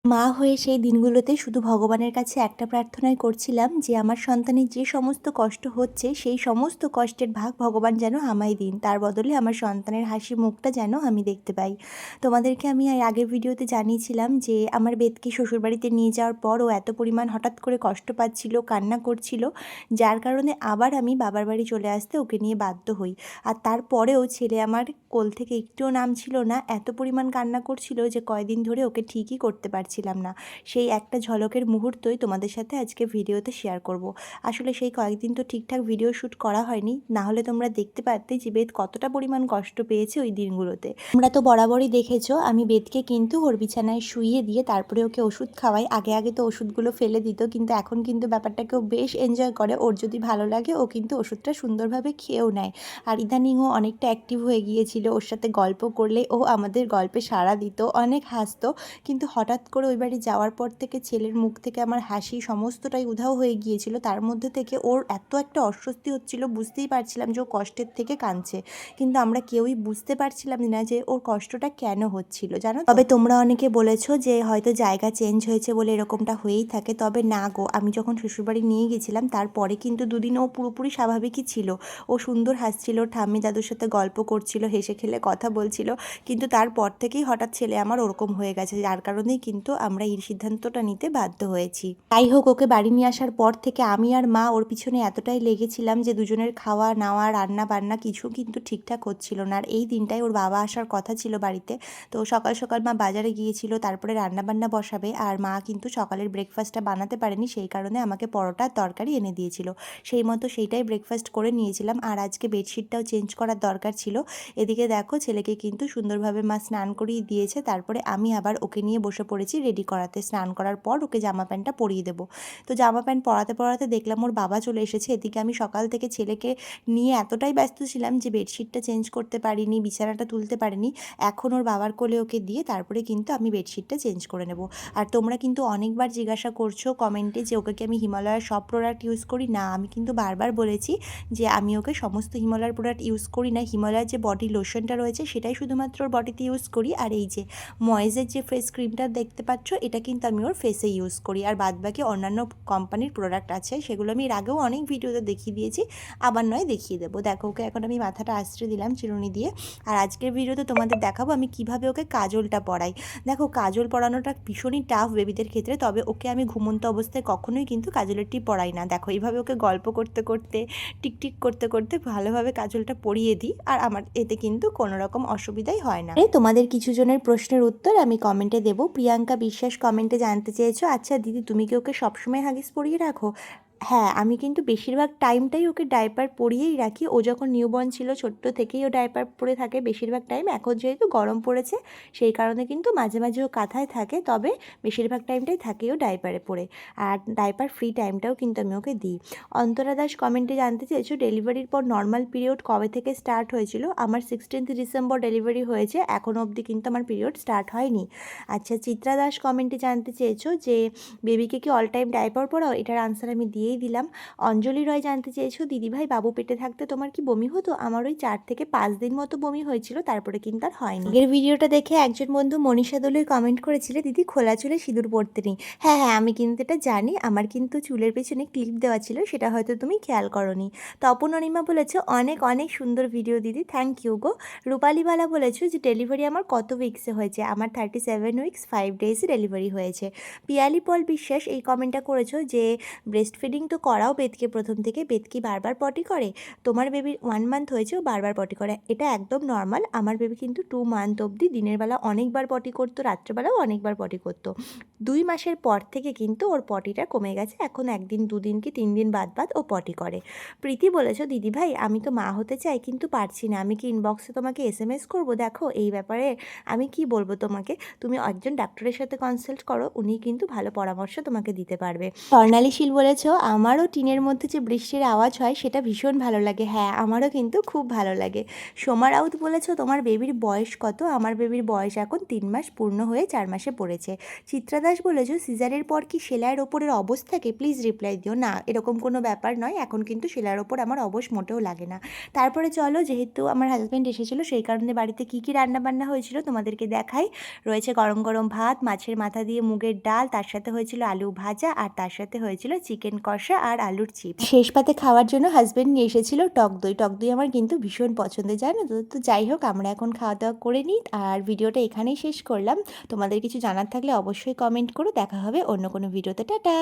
মা হয়ে সেই দিনগুলোতে শুধু ভগবানের কাছে একটা প্রার্থনাই করছিলাম যে আমার সন্তানের যে সমস্ত কষ্ট হচ্ছে সেই সমস্ত কষ্টের ভাগ ভগবান যেন আমায় দিন, তার বদলে আমার সন্তানের হাসি মুখটা যেন আমি দেখতে পাই। তোমাদেরকে আমি এর আগের ভিডিওতে জানিয়েছিলাম যে আমার বেদকে শ্বশুরবাড়িতে নিয়ে যাওয়ার পর ও এত পরিমাণ হঠাৎ করে কষ্ট পাচ্ছিল, কান্না করছিল, যার কারণে আবার আমি বাবার বাড়ি চলে আসতে ওকে নিয়ে বাধ্য হই। আর তারপরেও ছেলে আমার কোল থেকে একটুও নামছিল না, এত পরিমাণ কান্না করছিল যে কয়দিন ধরে ওকে ঠিকই করতে পারছিলাম না। সেই একটা ঝলকের মুহূর্তই তোমাদের সাথে আজকে ভিডিওতে শেয়ার করব। আসলে সেই কয়েকদিন তো ঠিকঠাক ভিডিও শ্যুট করা হয়নি, না হলে তোমরা দেখতে পারতে যে বেদ কতটা পরিমাণ কষ্ট পেয়েছে ওই দিনগুলোতে। তোমরা তো বরাবরই দেখেছো আমি বেদকে কিন্তু ওর বিছানায় শুইয়ে দিয়ে তারপরে ওকে ওষুধ খাওয়াই। আগে আগে তো ওষুধগুলো ফেলে দিত, কিন্তু এখন কিন্তু ব্যাপারটাকেও বেশ এনজয় করে। ওর যদি ভালো লাগে ও কিন্তু ওষুধটা সুন্দরভাবে খেয়েও নেয়। আর ইদানিং ও অনেকটা অ্যাক্টিভ হয়ে গিয়েছিল, ওর সাথে গল্প করলে ও আমাদের গল্পে সাড়া দিত, অনেক হাসতো। কিন্তু হঠাৎ করে ওই বাড়ি যাওয়ার পর থেকে ছেলের মুখ থেকে আমার হাসি সমস্তটাই উধাও হয়ে গিয়েছিল। তার মধ্যে থেকে ওর এত একটা অস্বস্তি হচ্ছিল, বুঝতেই পারছিলাম যে ও কষ্টের থেকে কাঁদছে, কিন্তু আমরা কেউই বুঝতে পারছিলাম না যে ওর কষ্টটা কেন হচ্ছিল, জানো। তবে তোমরা অনেকে বলেছো যে হয়তো জায়গা চেঞ্জ হয়েছে বলে এরকমটা হয়েই থাকে, তবে না গো, আমি যখন শ্বশুরবাড়ি নিয়ে গেছিলাম তারপরে কিন্তু দুদিন ও পুরোপুরি স্বাভাবিকই ছিল। ও সুন্দর হাসছিল, ঠাম্মি দাদুর সাথে গল্প করছিল, হেসে খেলে কথা বলছিল। কিন্তু তারপর থেকেই হঠাৎ ছেলে আমার ওরকম হয়ে গেছে, যার কারণেই কিন্তু আমরা এই সিদ্ধান্তটা নিতে বাধ্য হয়েছি। যাই হোক, ওকে বাড়ি নিয়ে আসার পর থেকে আমি আর মা ওর পিছনে এতটাই লেগেছিলাম যে দুজনের খাওয়া নাওয়া রান্না বান্না কিছু কিন্তু ঠিকঠাক হচ্ছিল না। আর এই দিনটাই ওর বাবা আসার কথা ছিল বাড়িতে। তো সকাল সকাল মা বাজারে গিয়েছিল, তারপরে রান্না বান্না বসাবে, আর মা কিন্তু সকালের ব্রেকফাস্টটা বানাতে পারেনি, সেই কারণে আমাকে পরোটা তরকারি এনে দিয়েছিল। সেই মতো সেইটাই ব্রেকফাস্ট করে নিয়েছিলাম। আর আজকে বেডশিটটাও চেঞ্জ করার দরকার ছিল। এদিকে দেখো ছেলেকে কিন্তু সুন্দরভাবে মা স্নান করিয়ে দিয়েছে, তারপরে আমি আবার ওকে নিয়ে বসে পড়েছি রেডি করাতে। স্নান করার পর ওকে জামা প্যান্টটা পরিয়ে দেবো। তো জামা প্যান্ট পরাতে পরাতে দেখলাম ওর বাবা চলে এসেছে। এদিকে আমি সকাল থেকে ছেলেকে নিয়ে এতটাই ব্যস্ত ছিলাম যে বেডশিটটা চেঞ্জ করতে পারিনি, বিছানাটা তুলতে পারিনি। এখন ওর বাবার কোলে ওকে দিয়ে তারপরে কিন্তু আমি বেডশিটটা চেঞ্জ করে নেব। আর তোমরা কিন্তু অনেকবার জিজ্ঞাসা করছো কমেন্টে যে ওকে কি আমি হিমালয়ের সব প্রোডাক্ট ইউজ করি। না, আমি কিন্তু বারবার বলেছি যে আমি ওকে সমস্ত হিমালয়ের প্রোডাক্ট ইউজ করি না। হিমালয়ের যে বডি লোশনটা রয়েছে সেটাই শুধুমাত্র ওর বডিতে ইউজ করি। আর এই যে ময়েজের যে ফেস ক্রিমটা দেখতে পাচ্ছ এটা কিন্তু আমি ওর ফেসে ইউজ করি। আর বাদবাকি অন্যান্য কোম্পানির প্রোডাক্ট আছে, সেগুলো আমি এর আগেও অনেক ভিডিওতে দেখিয়ে দিয়েছি, আবার নয় দেখিয়ে দেবো। দেখো ওকে এখন আমি মাথাটা আঁচড়ে দিলাম চিরুনি দিয়ে। আর আজকের ভিডিওতে তোমাদের দেখাবো আমি কিভাবে ওকে কাজলটা পরাই। দেখো কাজল পরানোটা ভীষণই টাফ বেবিদের ক্ষেত্রে, তবে ওকে আমি ঘুমন্ত অবস্থায় কখনোই কিন্তু কাজলের টিপ পরাই না। দেখো এইভাবে ওকে গল্প করতে করতে টিকটিক করতে করতে ভালোভাবে কাজলটা পরিয়ে দিই, আর আমার এতে কিন্তু কোনো রকম অসুবিধাই হয় না। তোমাদের কিছু জনের প্রশ্নের উত্তর আমি কমেন্টে দেবো। প্রিয়াঙ্কা বিশ্বাস কমেন্টে জানতে চেয়েছো, আচ্ছা দিদি তুমি কি ওকে সবসময় হাগিস পরিয়ে রাখো? হ্যাঁ, আমি কিন্তু বেশিরভাগ টাইমটাই ওকে ডাইপার পরিয়েই রাখি। ও যখন নিউবর্ন ছিল ছোট্ট থেকেই ও ডাইপার পরে থাকে বেশিরভাগ টাইম। এখন যেহেতু গরম পড়েছে সেই কারণে কিন্তু মাঝে মাঝে ও কাঁথায় থাকে, তবে বেশিরভাগ টাইমটাই থাকে ও ডাইপারে পরে। আর ডাইপার ফ্রি টাইমটাও কিন্তু আমি ওকে দিই। অন্তরা দাস কমেন্টে জানতে চেয়েছো ডেলিভারির পর নর্মাল পিরিয়ড কবে থেকে স্টার্ট হয়েছিল? আমার 16 ডিসেম্বর ডেলিভারি হয়েছে, এখনও অবধি কিন্তু আমার পিরিয়ড স্টার্ট হয়নি। আচ্ছা, চিত্রা দাস কমেন্টে জানতে চেয়েছো যে বেবিকে কি অল টাইম ডাইপার পরাও? এটার আনসার আমি দিয়েই দিলাম। অঞ্জলি রয় জানতে চেয়েছো দিদিভাই বাবু পেটে থাকতে তোমার কি বমি হতো? আমার ওই 4 থেকে 5 দিন মতো বমি হয়েছিল, তারপরে কিন্তু আর হয়নি। আগের ভিডিওটা দেখে একজন বন্ধু মনীষা দলুই কমেন্ট করেছিল দিদি খোলা চুলে সিঁদুর পড়তে নেই। হ্যাঁ হ্যাঁ, আমি কিন্তু এটা জানি, আমার কিন্তু চুলের পেছনে ক্লিপ দেওয়া ছিল, সেটা হয়তো তুমি খেয়াল করোনি। তপন অনিমা বলেছো অনেক অনেক সুন্দর ভিডিও দিদি, থ্যাংক ইউ গো। রূপালীবালা বলেছো যে ডেলিভারি আমার কত উইক্সে হয়েছে? আমার 37 উইক্স 5 ডেজে ডেলিভারি হয়েছে। পিয়ালি পল বিশ্বাস এই কমেন্টটা করেছো যে ব্রেস্ট ফিডিং তো করাও বেদকে প্রথম থেকে, বেদ কি বারবার পটি করে? তোমার বেবির 1 মান্থ হয়েছে ও বারবার পটি করে, এটা একদম নর্মাল। আমার বেবি কিন্তু 2 মান্থ অবধি দিনের বেলা অনেকবার পটি করতো, রাত্রেবেলাও অনেকবার পটি করতো। 2 মাসের পর থেকে কিন্তু ওর পটিটা কমে গেছে, এখন 1 দিন 2 দিন কি 3 দিন বাদ বাদ ও পটি করে। প্রীতি বলেছো দিদিভাই আমি তো মা হতে চাই কিন্তু পারছি না, আমি কি ইনবক্সে তোমাকে SMS করবো? দেখো এই ব্যাপারে আমি কি বলবো তোমাকে, তুমি একজন ডাক্তারের সাথে কনসাল্ট করো, উনি কিন্তু ভালো পরামর্শ তোমাকে দিতে পারবে। স্বর্ণালী শীল বলেছো আমারও টিনের মধ্যে যে বৃষ্টির আওয়াজ হয় সেটা ভীষণ ভালো লাগে। হ্যাঁ, আমারও কিন্তু খুব ভালো লাগে। সোমা রাউত বলেছ তোমার বেবির বয়স কত? আমার বেবির বয়স এখন 3 মাস পূর্ণ হয়ে 4 মাসে পড়েছে। চিত্রা দাস বলেছ সিজারের পর কি সেলাইয়ের ওপরের অবশ থাকে? প্লিজ রিপ্লাই দিও। না, এরকম কোনো ব্যাপার নয়। এখন কিন্তু সেলাইয়ের ওপর আমার অবশ মোটেও লাগে না। তারপরে চলো, যেহেতু আমার হাজব্যান্ড এসেছিলো সেই কারণে বাড়িতে কী কী রান্নাবান্না হয়েছিল তোমাদেরকে দেখাই। রয়েছে গরম গরম ভাত, মাছের মাথা দিয়ে মুগের ডাল, তার সাথে হয়েছিল আলু ভাজা, আর তার সাথে হয়েছিল চিকেন কষা আর আলুর চিপস। শেষ পাতে খাওয়ার জন্য হাজব্যান্ড নিয়ে এসেছিল টক দই। টক দই আমার কিন্তু ভীষণ পছন্দের, জানো তো। তো যাই হোক, আমরা এখন খাওয়া দাওয়া করে নিই আর ভিডিওটা এখানেই শেষ করলাম। তোমাদের কিছু জানার থাকলে অবশ্যই কমেন্ট করো। দেখা হবে অন্য কোনো ভিডিওতে। টাটা।